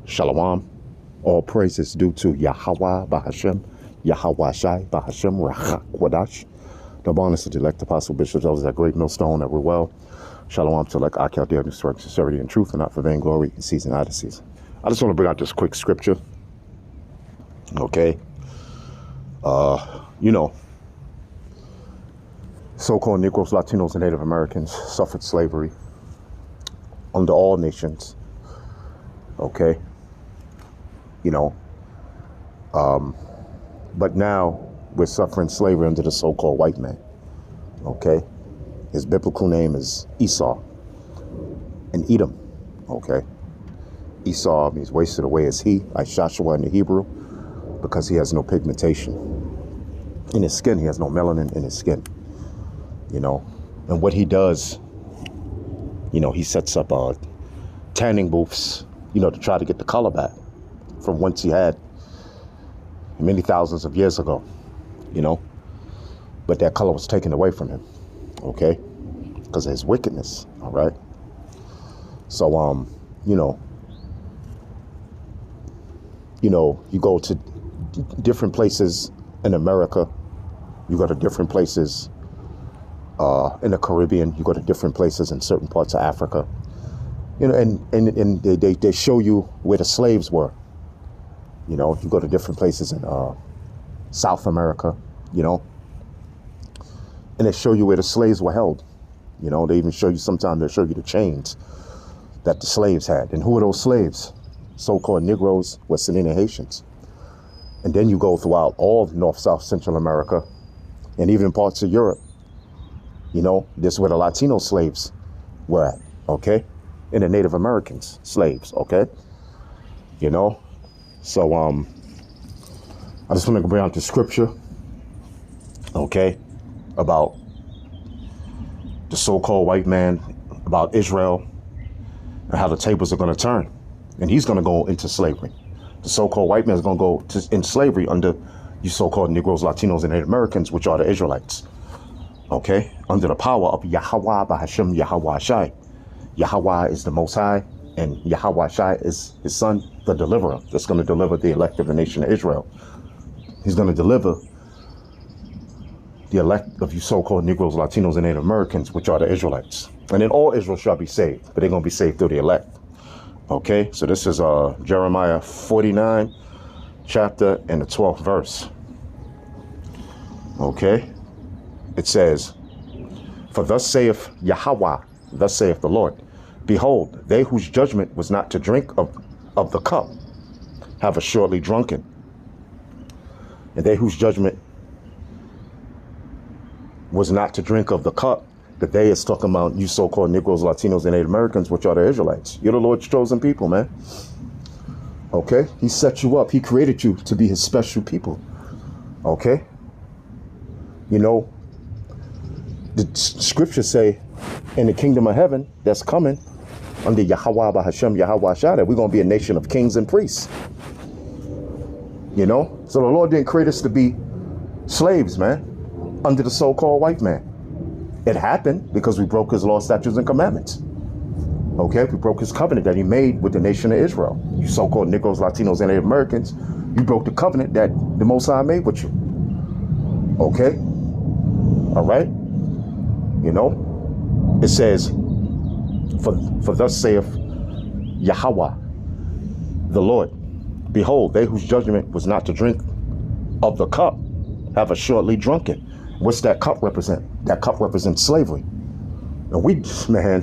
Shalom. All praise is due to Yahweh Bahashem, Yahweh Shai Bahashem, Rachak Wadash. The bonus of the elect apostle bishops, those that great millstone that we're well. Shalom to elect Akel Dev, strength, sincerity, and truth, and not for vainglory, in season out of season. I just want to bring out this quick scripture. Okay. So-called Negroes, Latinos, and Native Americans suffered slavery under all nations. Okay. But now we're suffering slavery under the so-called white man. Okay. His biblical name is Esau and Edom. Okay. Esau means wasted away as he, like Joshua in the Hebrew, because he has no pigmentation in his skin. He has no melanin in his skin. And what he does, he sets up tanning booths, to try to get the color back from once he had many thousands of years ago, but that color was taken away from him, okay, because of his wickedness. All right. So, you go to different places in America, you go to different places in the Caribbean, you go to different places in certain parts of Africa, and they show you where the slaves were. You go to different places in South America, and they show you where the slaves were held. They even show you, sometimes they show you the chains that the slaves had. And who are those slaves? So-called Negroes, West Indian Haitians. And then you go throughout all of North, South, Central America, and even parts of Europe. This is where the Latino slaves were at, okay? And the Native Americans slaves, okay? So, I just want to bring out the scripture, okay, about the so-called white man, about Israel, and how the tables are going to turn. And he's going to go into slavery. The so-called white man is going to go in slavery under you so-called Negroes, Latinos, and Native Americans, which are the Israelites, okay, under the power of Yahweh Bahashem, Yahweh Shai. Yahweh is the Most High, and Yahweh Shai is his son, the deliverer, that's going to deliver the elect of the nation of Israel. He's going to deliver the elect of you so-called Negroes, Latinos, and Native Americans, which are the Israelites. And then all Israel shall be saved, but they're going to be saved through the elect. Okay, so this is Jeremiah 49, chapter, and the 12th verse. Okay, it says, "For thus saith Yahweh, thus saith the Lord, behold, they whose judgment was not to drink of the cup have assuredly drunken. And they whose judgment was not to drink of the cup," that they is talking about you so-called Negroes, Latinos, and Native Americans, which are the Israelites. You're the Lord's chosen people, man. Okay? He set you up. He created you to be his special people. Okay? The scriptures say in the kingdom of heaven that's coming under Yahweh Bahashem, Yahweh Shai, that we're going to be a nation of kings and priests. So the Lord didn't create us to be slaves, man, under the so-called white man. It happened because we broke his law, statutes, and commandments. Okay, we broke his covenant that he made with the nation of Israel. You so-called Negroes, Latinos, and Native Americans, you broke the covenant that the Most High made with you. Okay? All right? It says, for thus saith Yahweh, the Lord, behold, they whose judgment was not to drink of the cup have assuredly drunken. What's that cup represent? That cup represents slavery. And we, man,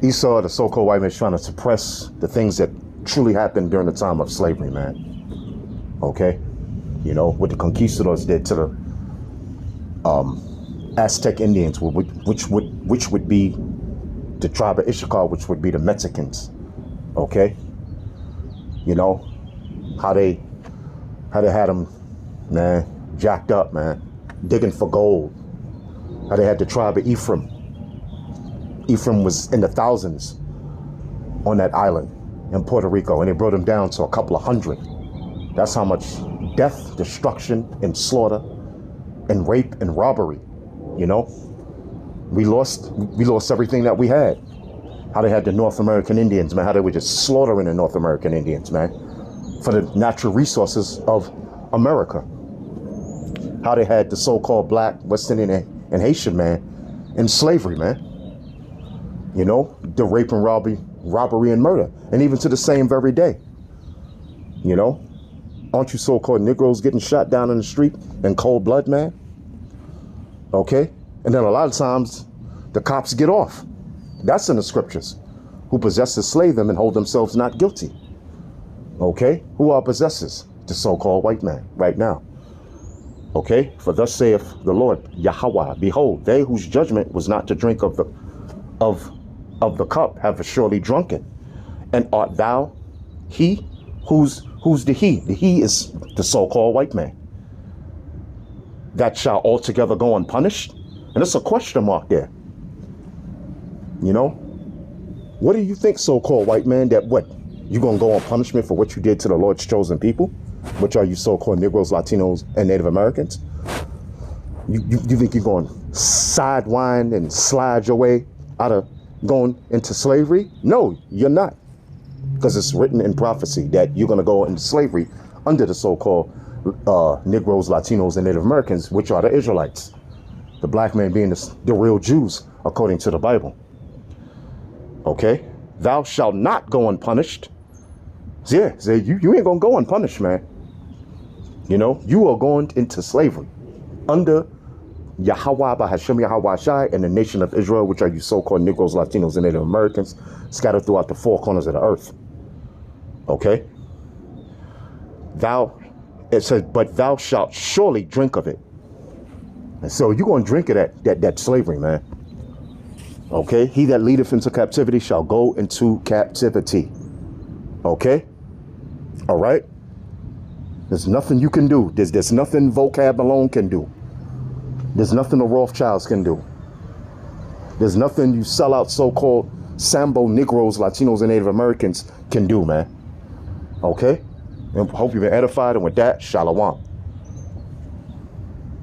Esau, the so-called white man, is trying to suppress the things that truly happened during the time of slavery, man. Okay? What the conquistadors did to the Aztec Indians, which would be the tribe of Issachar, which would be the Mexicans. Okay? How they had them, man, jacked up, man, digging for gold. How they had the tribe of Ephraim. Ephraim was in the thousands on that island in Puerto Rico, and they brought them down to a couple of hundred. That's how much death, destruction, and slaughter, and rape and robbery, We lost everything that we had. How they had the North American Indians, man. How they were just slaughtering the North American Indians, man, for the natural resources of America. How they had the so-called black, West Indian, and Haitian man in slavery, man. You know, the rape and robbery and murder, and even to the same very day. You know, aren't you so-called Negroes getting shot down in the street in cold blood, man? Okay, and then a lot of times the cops get off. That's in the scriptures. Who possesses slay them and hold themselves not guilty. Okay, who are possessors? The so-called white man right now. Okay, for thus saith the Lord Yahweh, behold, they whose judgment was not to drink of the cup have surely drunken. And art thou he? Who's the he? The he is the so-called white man. That shall altogether go unpunished? And it's a question mark there. You know? What do you think, so-called white man, that what? You gonna go on punishment for what you did to the Lord's chosen people? Which are you so-called Negroes, Latinos, and Native Americans? You think you're going to sidewind and slide your way out of going into slavery? No, you're not. Because it's written in prophecy that you're going to go into slavery under the so-called Negroes, Latinos, and Native Americans, which are the Israelites. The black man being the real Jews, according to the Bible. Okay? Thou shalt not go unpunished. Yeah, you ain't going to go unpunished, man. You know, you are going into slavery under Yahweh Bahashem Yahweh Shai and the nation of Israel, which are you so-called Negroes, Latinos, and Native Americans scattered throughout the four corners of the earth. Okay? It says, but thou shalt surely drink of it. And so you're going to drink of that slavery, man. Okay? He that leadeth into captivity shall go into captivity. Okay? All right? There's nothing you can do. There's nothing vocab alone can do. There's nothing the Rothschilds can do. There's nothing you sell out so-called Sambo Negroes, Latinos, and Native Americans can do, man. Okay? And hope you've been edified. And with that, shalom.